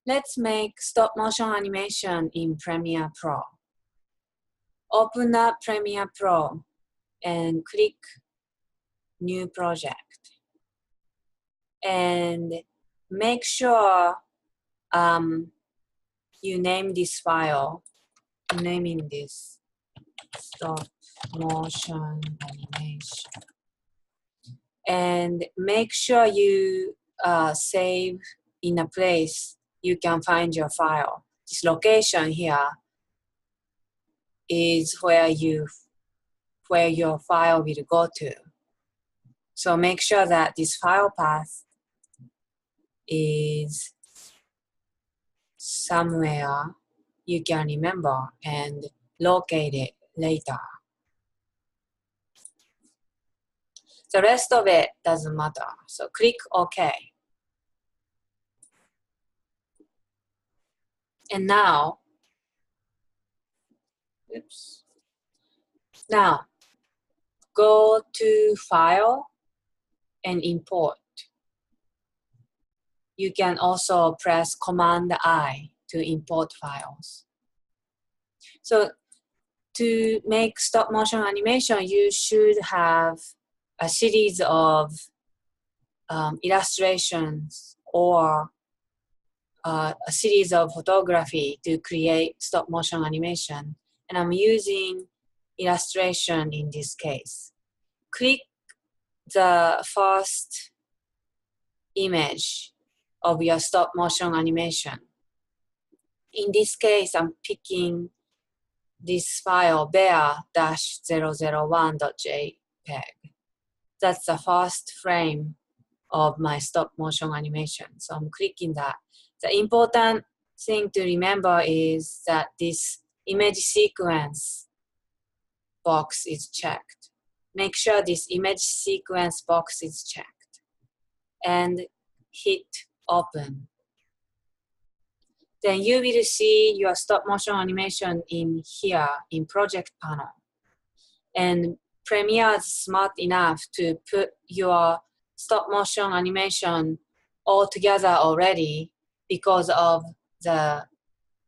Let's make stop motion animation in Premiere Pro. Open up Premiere Pro and click New Project. And make sure you name this file. I'm naming this stop motion animation. And make sure you save in a place you can find your file. This location here is where your file will go to. So make sure that this file path is somewhere you can remember and locate it later. The rest of it doesn't matter. So click OK. And now, now go to File and Import. You can also press Command-I to import files. So to make stop motion animation, you should have a series of illustrations or a series of photography to create stop motion animation. And I'm using illustration in this case. Click the first image of your stop motion animation. In this case, I'm picking this file bear-001.jpg. That's the first frame of my stop motion animation. So I'm clicking that. The important thing to remember is that this image sequence box is checked. Make sure this image sequence box is checked and hit open. Then you will see your stop motion animation in here in project panel. And Premiere is smart enough to put your stop motion animation all together already because of the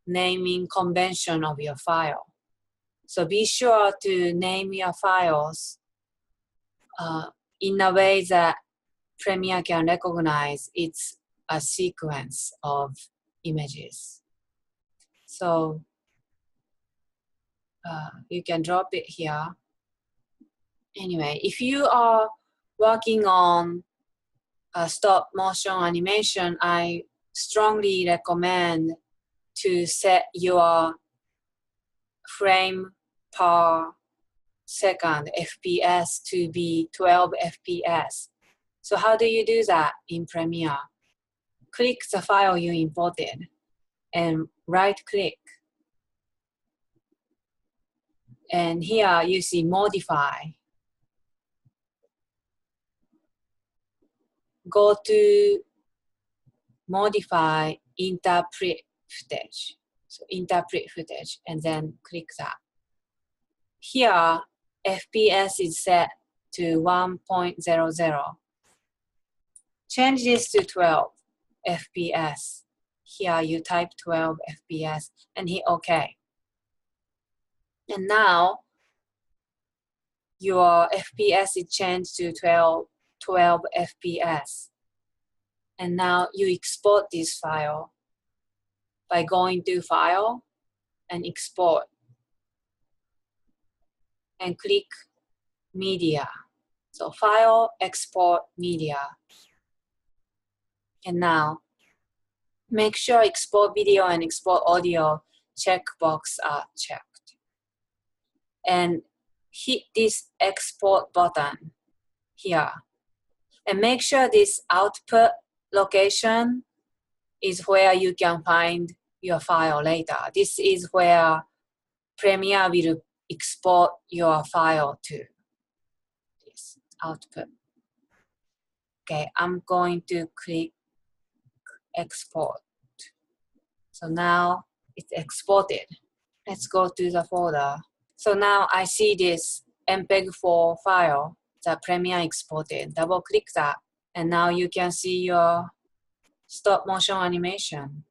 naming convention of your file. So be sure to name your files in a way that Premiere can recognize it's a sequence of images. So you can drop it here. Anyway, if you are working on a stop motion animation, I strongly recommend to set your frame per second FPS to be 12 FPS. So how do you do that in Premiere? Click the file you imported and right click. And here you see modify. Go to modify interpret footage. So interpret footage and then click that. Here FPS is set to 1.00. Change this to 12 FPS. Here you type 12 FPS and hit OK. And now your FPS is changed to 12 FPS. And now you export this file by going to File and Export. And click Media. So File, Export, Media. And now make sure Export Video and Export Audio checkbox are checked. And hit this Export button here. And make sure this output location is where you can find your file later. This is where Premiere will export your file to. This output. Okay, I'm going to click Export. So now it's exported. Let's go to the folder. So now I see this MPEG-4 file that Premiere exported. Double click that. And now you can see your stop motion animation.